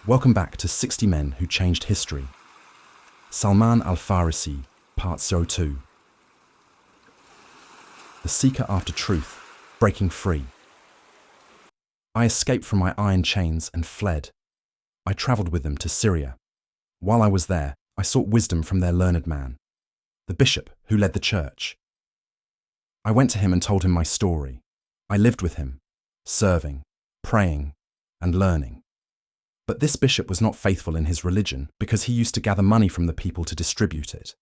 Welcome back to 60 Men Who Changed History. Salmaan Al Farsy Part-02. The Seeker After Truth, Breaking Free. I escaped from my iron chains and fled. I travelled with them to Syria. While I was there, I sought wisdom from their learned man, the bishop who led the church. I went to him and told him my story. I lived with him, serving, praying, and learning. But this bishop was not faithful in his religion because he used to gather money from the people to distribute it.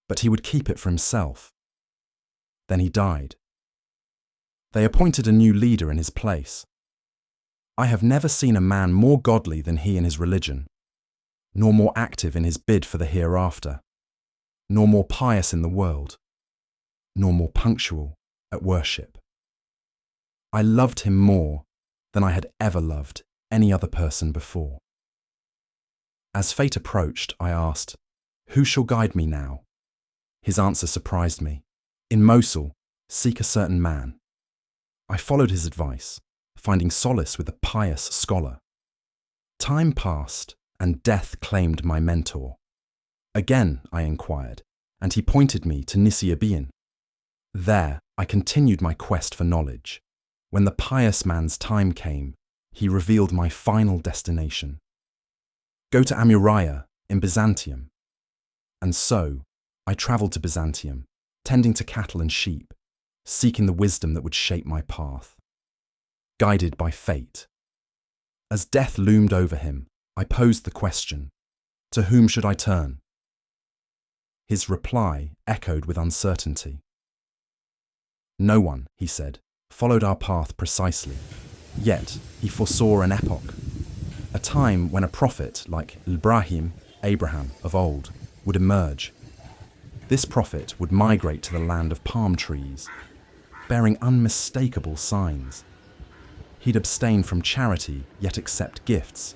But he would keep it for himself. Then he died. They appointed a new leader in his place. I have never seen a man more godly than he in his religion, nor more active in his bid for the hereafter, nor more pious in the world, nor more punctual at worship. I loved him more than I had ever loved any other person before. As fate approached, I asked, "Who shall guide me now?" His answer surprised me. "In Mosul, seek a certain man." I followed his advice, finding solace with a pious scholar. Time passed, and death claimed my mentor. Again, I inquired, and he pointed me to Nisyabian. There, I continued my quest for knowledge. When the pious man's time came, he revealed my final destination. Go to Amuraya in Byzantium. And so, I travelled to Byzantium, tending to cattle and sheep, seeking the wisdom that would shape my path. Guided by fate. As death loomed over him, I posed the question, to whom should I turn? His reply echoed with uncertainty. No one, he said, followed our path precisely. Yet, he foresaw an epoch, a time when a prophet like Abraham of old, would emerge. This prophet would migrate to the land of palm trees, bearing unmistakable signs. He'd abstain from charity, yet accept gifts,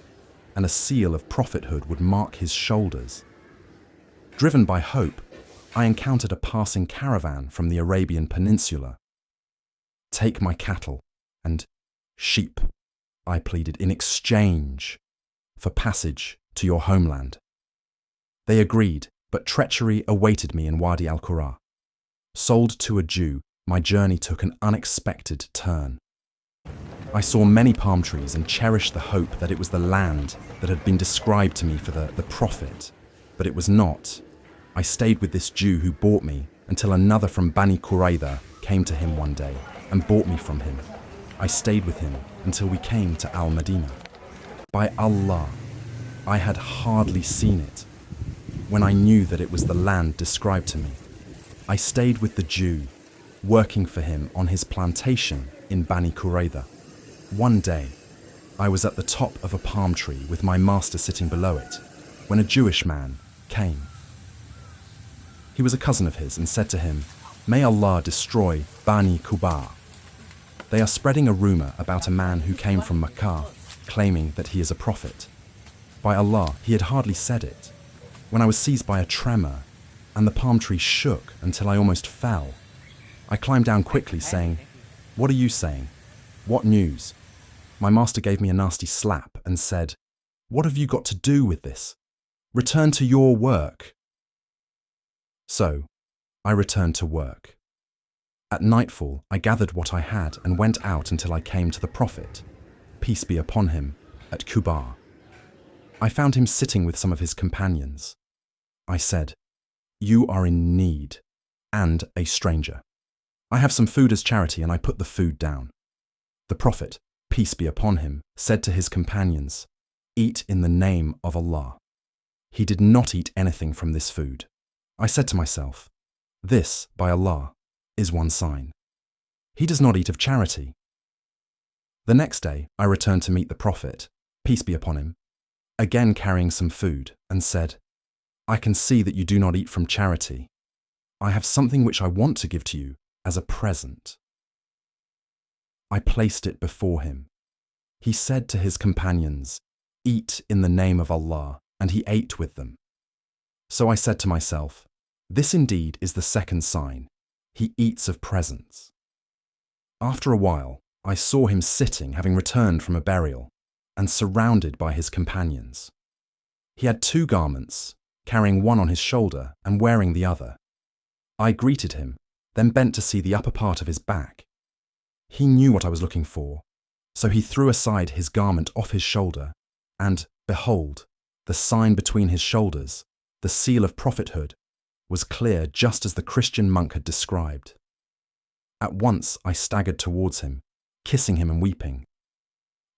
and a seal of prophethood would mark his shoulders. Driven by hope, I encountered a passing caravan from the Arabian Peninsula. "Take my cattle and sheep," I pleaded, "in exchange for passage to your homeland." They agreed, but treachery awaited me in Wadi al-Qura. Sold to a Jew, my journey took an unexpected turn. I saw many palm trees and cherished the hope that it was the land that had been described to me for the prophet, but it was not. I stayed with this Jew who bought me until another from Bani Qurayza came to him one day and bought me from him. I stayed with him until we came to Al-Madinah. By Allah, I had hardly seen it when I knew that it was the land described to me. I stayed with the Jew, working for him on his plantation in Bani Qurayza. One day, I was at the top of a palm tree with my master sitting below it, when a Jewish man came. He was a cousin of his and said to him, "May Allah destroy Bani Kubar. They are spreading a rumour about a man who came from Makkah, claiming that he is a prophet." By Allah, he had hardly said it, when I was seized by a tremor, and the palm tree shook until I almost fell. I climbed down quickly, saying, "What are you saying? What news?" My master gave me a nasty slap and said, "What have you got to do with this? Return to your work." So, I returned to work. At nightfall, I gathered what I had and went out until I came to the Prophet, peace be upon him, at Kubar. I found him sitting with some of his companions. I said, "You are in need, and a stranger. I have some food as charity," and I put the food down. The Prophet, peace be upon him, said to his companions, "Eat in the name of Allah." He did not eat anything from this food. I said to myself, "This, by Allah, is one sign. He does not eat of charity." The next day, I returned to meet the Prophet, peace be upon him, again carrying some food, and said, "I can see that you do not eat from charity. I have something which I want to give to you as a present." I placed it before him. He said to his companions, "Eat in the name of Allah," and he ate with them. So I said to myself, "This indeed is the second sign. He eats of presents." After a while, I saw him sitting, having returned from a burial, and surrounded by his companions. He had 2 garments, carrying one on his shoulder and wearing the other. I greeted him, then bent to see the upper part of his back. He knew what I was looking for, so he threw aside his garment off his shoulder, and, behold, the sign between his shoulders, the seal of prophethood, was clear just as the Christian monk had described. At once I staggered towards him, kissing him and weeping.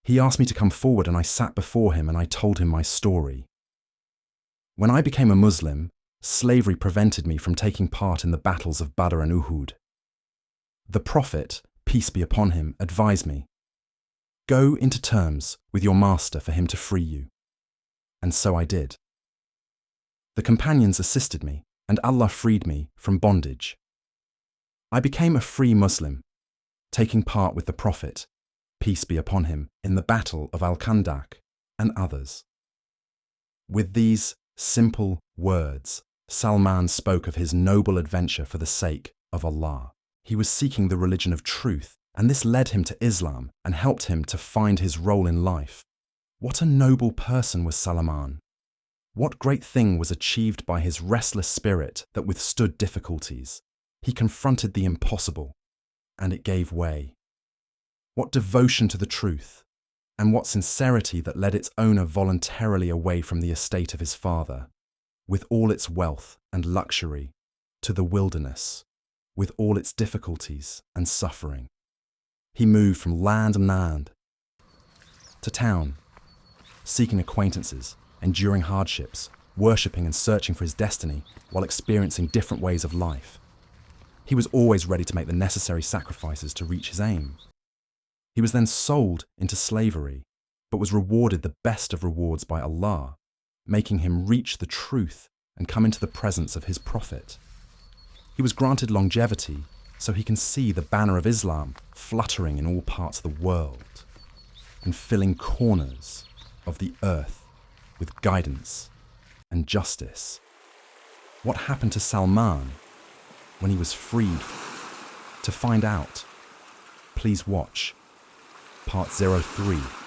He asked me to come forward, and I sat before him and I told him my story. When I became a Muslim, slavery prevented me from taking part in the battles of Badr and Uhud. The Prophet, peace be upon him, advised me, "Go into terms with your master for him to free you." And so I did. The companions assisted me, and Allah freed me from bondage. I became a free Muslim, taking part with the Prophet, peace be upon him, in the Battle of Al-Khandaq and others. With these simple words, Salman spoke of his noble adventure for the sake of Allah. He was seeking the religion of truth, and this led him to Islam and helped him to find his role in life. What a noble person was Salman! What great thing was achieved by his restless spirit that withstood difficulties? He confronted the impossible, and it gave way. What devotion to the truth, and what sincerity that led its owner voluntarily away from the estate of his father, with all its wealth and luxury, to the wilderness, with all its difficulties and suffering. He moved from land and land to town, seeking acquaintances, enduring hardships, worshipping and searching for his destiny while experiencing different ways of life. He was always ready to make the necessary sacrifices to reach his aim. He was then sold into slavery, but was rewarded the best of rewards by Allah, making him reach the truth and come into the presence of his Prophet. He was granted longevity so he can see the banner of Islam fluttering in all parts of the world and filling corners of the earth with guidance and justice. What happened to Salman when he was freed? To find out, please watch Part 03.